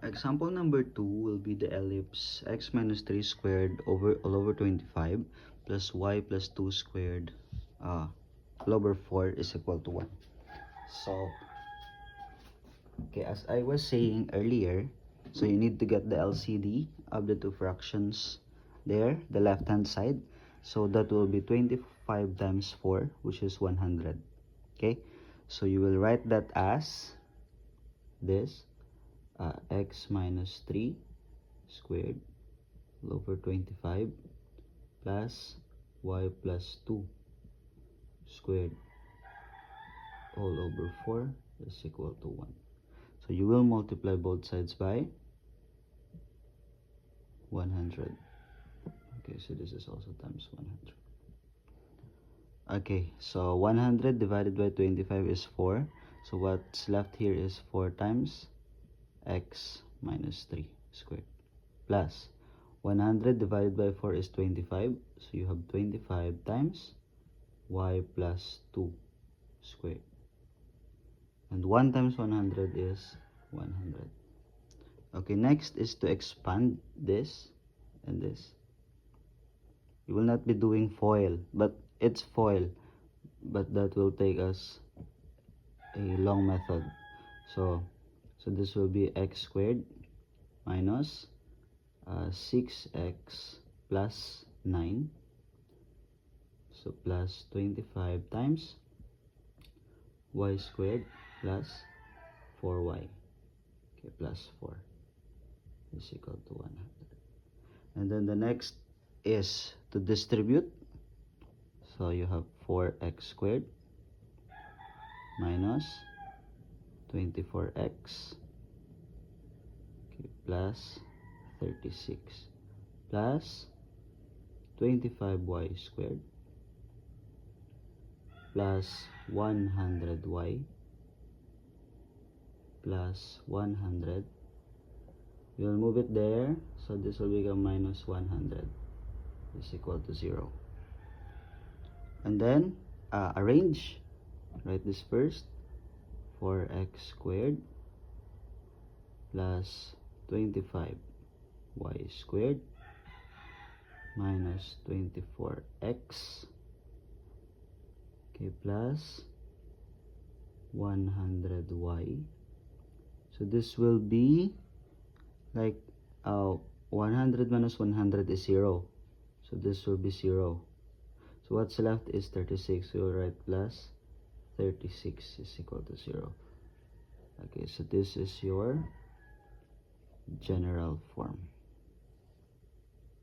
Example number 2 will be the ellipse x minus 3 squared all over 25 plus y plus 2 squared all over 4 is equal to 1. So, okay, as I was saying earlier, so you need to get the LCD of the two fractions there, the left hand side. So that will be 25 times 4, which is 100. Okay, so you will write that as this. X minus 3 squared all over 25 plus y plus 2 squared all over 4 is equal to 1. So you will multiply both sides by 100. Okay, so this is also times 100. Okay, so 100 divided by 25 is 4. So what's left here is 4 times x minus 3 squared plus 100 divided by 4 is 25, so you have 25 times y plus 2 squared, and 1 times 100 is 100. Okay, next is to expand this and this. You will not be doing FOIL, but it's FOIL, but that will take us a long method. So this will be x squared minus 6x plus 9, so plus 25 times y squared plus 4y, okay, plus 4 is equal to 100. And then the next is to distribute. So you have 4x squared minus 24x, okay, plus 36 plus 25y squared plus 100y plus 100. We will move it there, so this will become minus 100 is equal to 0. And then arrange. Write this first. 4x squared plus 25y squared minus 24x, okay, plus 100y. So this will be like 100 minus 100 is 0, so this will be 0. So what's left is 36, so you'll write plus 36 is equal to 0. Okay, so this is your general form.